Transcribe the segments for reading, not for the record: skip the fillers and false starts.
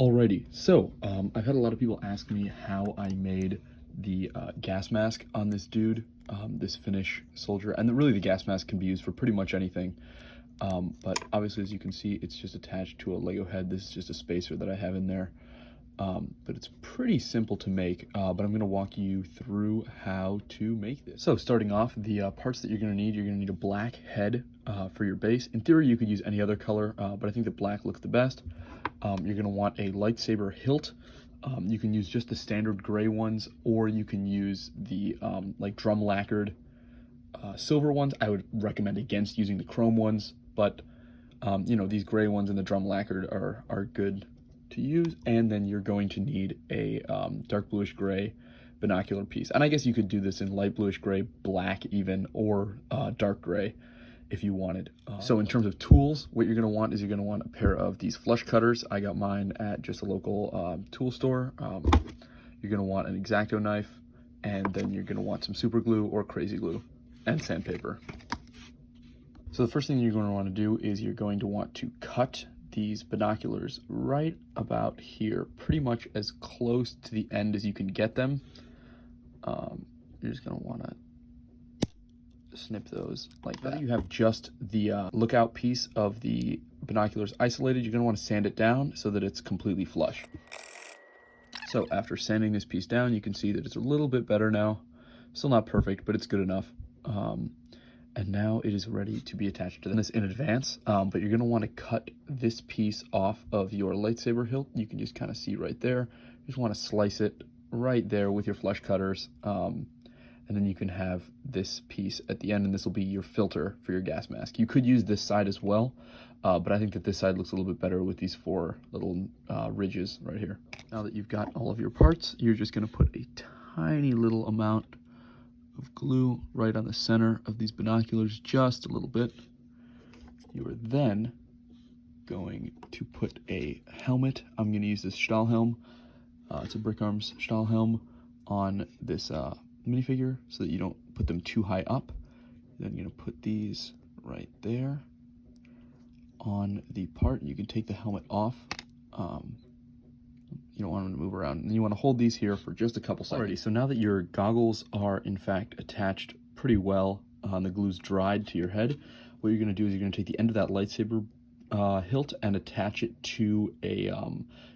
Alrighty, so I've had a lot of people ask me how I made the gas mask on this dude, this Finnish soldier, and really the gas mask can be used for pretty much anything. But obviously, as you can see, it's just attached to a Lego head. This is just a spacer that I have in there. But it's pretty simple to make, but I'm going to walk you through how to make this. So starting off, the parts that you're going to need a black head for your base. In theory, you could use any other color, but I think that black looks the best. You're going to want a lightsaber hilt. You can use just the standard gray ones, or you can use the like drum lacquered silver ones. I would recommend against using the chrome ones, but you know, these gray ones and the drum lacquered are good to use. And then you're going to need a dark bluish gray binocular piece. And I guess you could do this in light bluish gray, black even, or dark gray if you wanted. So in terms of tools, what you're going to want is you're going to want a pair of these flush cutters. I got mine at just a local tool store. You're going to want an X-Acto knife, and then you're going to want some super glue or crazy glue and sandpaper. So the first thing you're going to want to do is you're going to want to cut these binoculars right about here, pretty much as close to the end as you can get them. You're just going to want to snip those like that. You have just the lookout piece of the binoculars isolated. You're going to want to sand it down so that it's completely flush. So after sanding this piece down, you can see that it's a little bit better now. Still not perfect, but it's good enough. And now it is ready to be attached to this in advance, but you're going to want to cut this piece off of your lightsaber hilt. You can just kind of see right there. You just want to slice it right there with your flush cutters, and then you can have this piece at the end, and this will be your filter for your gas mask. You could use this side as well, but I think that this side looks a little bit better with these four little ridges right here. Now that you've got all of your parts, you're just going to put a tiny little amount of glue right on the center of these binoculars, just a little bit. You are then going to put a helmet. I'm going to use this Stahlhelm. It's a Brick Arms Stahlhelm on this minifigure so that you don't put them too high up. Then you're going to put these right there on the part. You can take the helmet off. You don't want them to move around, and you want to hold these here for just a couple seconds. Alrighty, so now that your goggles are in fact attached pretty well, the glue's dried to your head, what you're going to do is you're going to take the end of that lightsaber hilt and attach it to a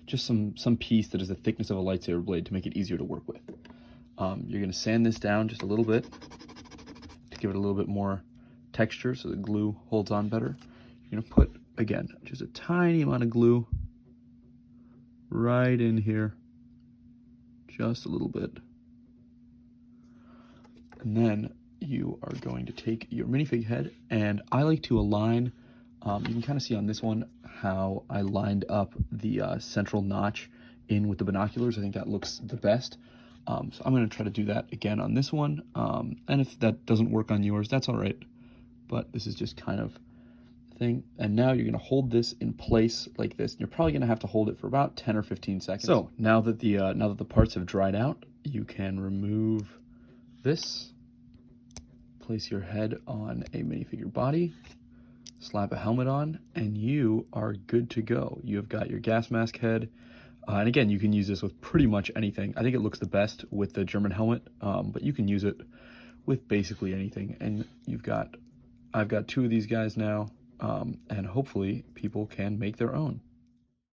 just some piece that is the thickness of a lightsaber blade to make it easier to work with. You're going to sand this down just a little bit to give it a little bit more texture so the glue holds on better. You're going to put, again, just a tiny amount of glue right in here, just a little bit. And then you are going to take your minifig head, and I like to align, you can kind of see on this one how I lined up the central notch in with the binoculars. I think that looks the best. So I'm going to try to do that again on this one. And if that doesn't work on yours, that's all right. But this is just kind of thing. And now you're going to hold this in place like this. And you're probably going to have to hold it for about 10 or 15 seconds. So now that the parts have dried out, you can remove this, place your head on a minifigure body, slap a helmet on, and you are good to go. You have got your gas mask head. And again, you can use this with pretty much anything. I think it looks the best with the German helmet, but you can use it with basically anything. And I've got two of these guys now, and hopefully people can make their own.